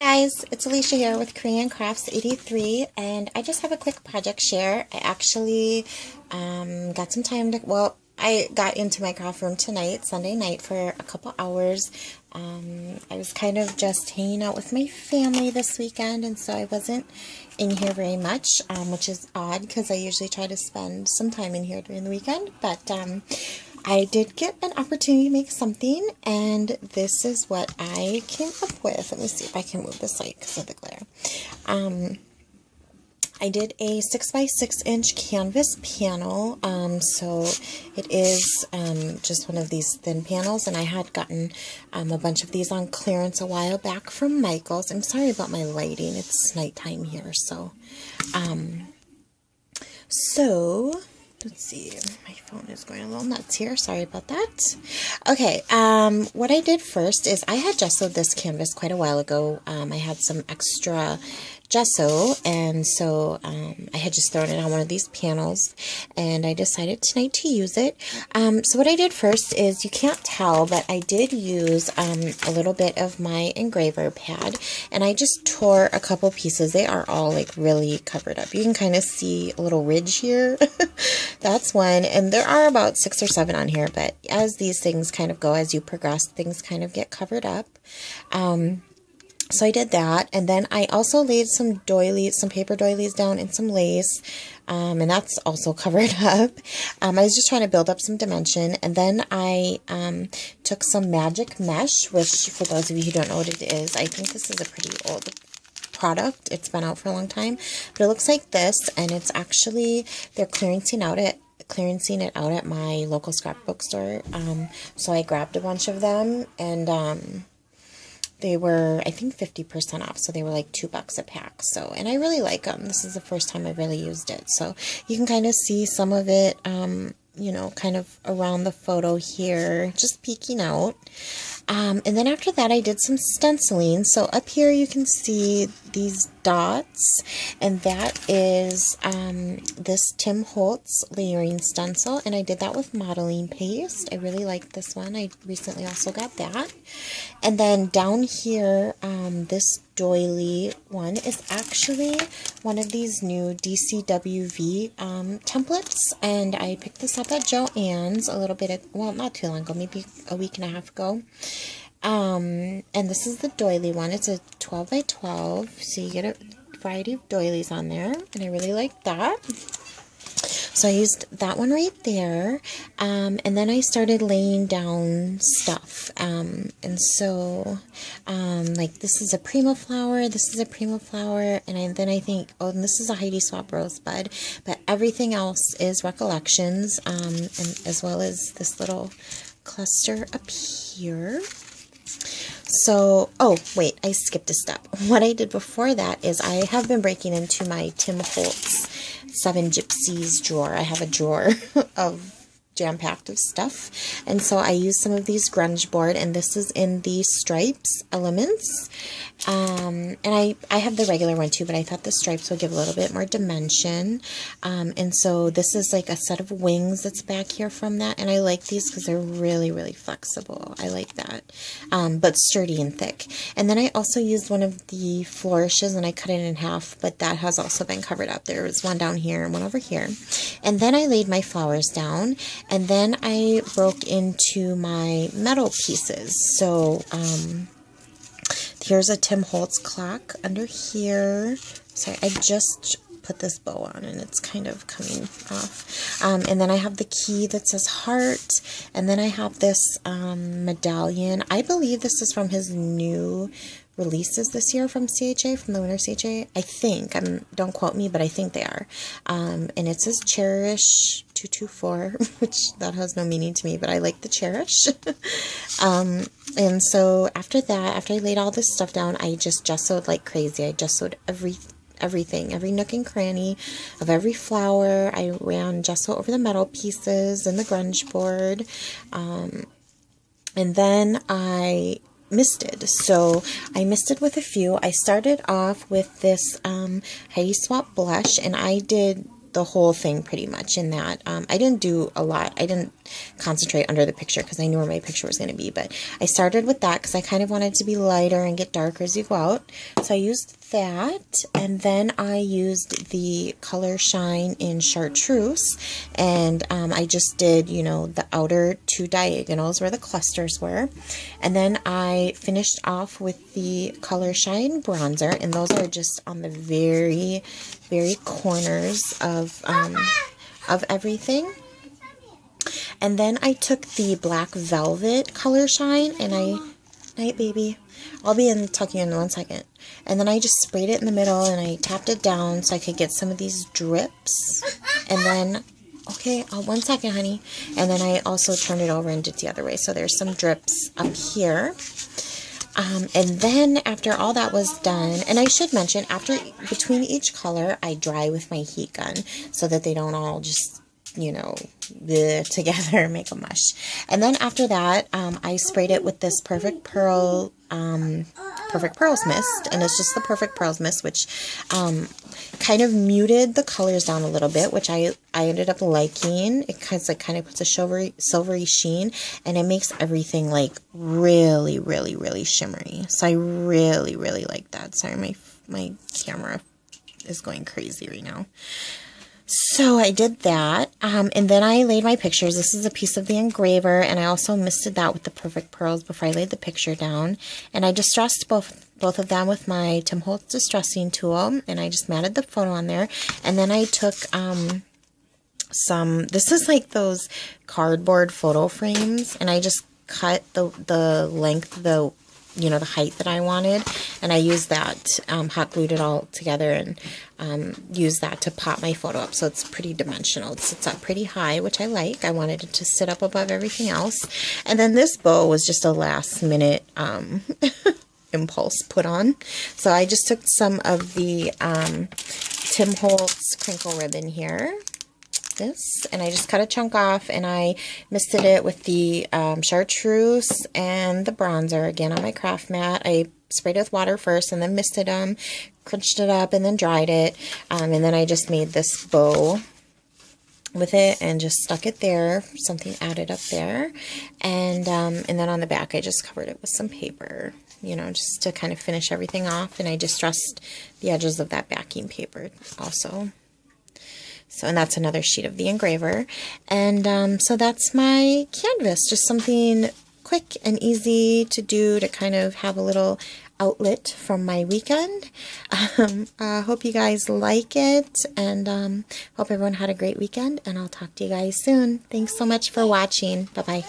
Guys, it's Alicia here with Korean Crafts 83, and I just have a quick project share. I actually got some time to, I got into my craft room tonight, Sunday night, for a couple hours. I was kind of just hanging out with my family this weekend, and so I wasn't in here very much, which is odd because I usually try to spend some time in here during the weekend, but I did get an opportunity to make something, and this is what I came up with. Let me see if I can move this light because of the glare. I did a 6x6" canvas panel, so it is just one of these thin panels, and I had gotten a bunch of these on clearance a while back from Michael's. I'm sorry about my lighting, it's nighttime here, so let's see, my phone is going a little nuts here. Sorry about that. Okay, what I did first is I had gessoed this canvas quite a while ago. I had some extra gesso, and so I had just thrown it on one of these panels, and I decided tonight to use it. So what I did first is, you can't tell, but I did use a little bit of my engraver pad, and I just tore a couple pieces. They are all like really covered up. You can kind of see a little ridge here. That's one, and there are about 6 or 7 on here, but as these things kind of go, as you progress, things kind of get covered up. So I did that, and then I also laid some doilies, some paper doilies down, and some lace, and that's also covered up. I was just trying to build up some dimension, and then I took some magic mesh, which, for those of you who don't know what it is, I think this is a pretty old product. It's been out for a long time, but it looks like this, and it's actually, they're clearancing it out at my local scrapbook store. So I grabbed a bunch of them, and they were, I think, 50% off, so they were like $2 a pack. So, and I really like them. This is the first time I've really used it. So you can kind of see some of it, you know, kind of around the photo here, just peeking out. And then after that, I did some stenciling. So up here you can see these dots, and that is this Tim Holtz layering stencil, and I did that with modeling paste. I really like this one. I recently also got that. And then down here, this doily one is actually one of these new DCWV templates, and I picked this up at Joann's a little bit, well, not too long ago, maybe a week and a half ago. And this is the doily one. It's a 12 by 12, so you get a variety of doilies on there, and I really like that. So I used that one right there, and then I started laying down stuff, and so, like, this is a Prima flower, this is a Prima flower, and then I think, oh, and this is a Heidi Swapp rosebud, but everything else is Recollections, and as well as this little cluster up here. So, oh, wait, I skipped a step. What I did before that is I have been breaking into my Tim Holtz 7 Gypsies drawer. I have a drawer of jam-packed of stuff, and so I used some of these grunge board, and this is in the stripes elements, and I have the regular one too, but I thought the stripes would give a little bit more dimension, and so this is like a set of wings that's back here from that, and I like these because they're really, really flexible. I like that, but sturdy and thick. And then I also used one of the flourishes, and I cut it in half, but that has also been covered up. There was one down here and one over here, and then I laid my flowers down. And then I broke into my metal pieces. So here's a Tim Holtz clock under here. Sorry, I just put this bow on and it's kind of coming off. And then I have the key that says heart. And then I have this medallion. I believe this is from his new releases this year from CHA, from the Winter CHA. I think, don't quote me, but I think they are. And it says Cherish 224, which that has no meaning to me, but I like the Cherish. And so after that, after I laid all this stuff down, I just gessoed like crazy. I gessoed everything, every nook and cranny of every flower. I ran gesso over the metal pieces and the grunge board. And then I misted. So I misted with a few. I started off with this Heidi Swapp blush, and I did the whole thing pretty much in that. I didn't do a lot. I didn't concentrate under the picture because I knew where my picture was going to be, but I started with that because I kind of wanted to be lighter and get darker as you go out. So I used that, and then I used the Color Shine in Chartreuse, and I just did, you know, the outer two diagonals where the clusters were, and then I finished off with the Color Shine bronzer, and those are just on the very, very corners of everything. And then I took the Black Velvet Color Shine, and night baby, I'll be tucking in 1 second. And then I just sprayed it in the middle, and I tapped it down so I could get some of these drips. And then, okay, 1 second, honey. And then I also turned it over and did the other way. So there's some drips up here. And then after all that was done, and I should mention, between each color, I dry with my heat gun so that they don't all just, you know, together make a mush. And then after that, I sprayed it with this Perfect Pearls mist, and it's just the Perfect Pearls mist, which kind of muted the colors down a little bit, which I ended up liking. It kind of puts a silvery sheen, and it makes everything like really, really, really shimmery. So I really, really like that. Sorry, my camera is going crazy right now. So I did that, and then I laid my pictures. This is a piece of the engraver, and I also misted that with the Perfect Pearls before I laid the picture down. And I distressed both of them with my Tim Holtz distressing tool, and I just matted the photo on there. And then I took this is like those cardboard photo frames, and I just cut the length, the height that I wanted, and I used that, hot glued it all together, and used that to pop my photo up, so it's pretty dimensional. It sits up pretty high, which I like. I wanted it to sit up above everything else. And then this bow was just a last minute impulse put on. So I just took some of the Tim Holtz crinkle ribbon here, and I just cut a chunk off, and I misted it with the chartreuse and the bronzer again on my craft mat. I sprayed it with water first and then misted them, crunched it up, and then dried it, and then I just made this bow with it and just stuck it there, something added up there, and then on the back I just covered it with some paper, just to kind of finish everything off, and I distressed the edges of that backing paper also. So, and that's another sheet of the engraver. And so that's my canvas, just something quick and easy to do to kind of have a little outlet from my weekend. I hope you guys like it, and hope everyone had a great weekend, and I'll talk to you guys soon. Thanks so much for watching. Bye-bye.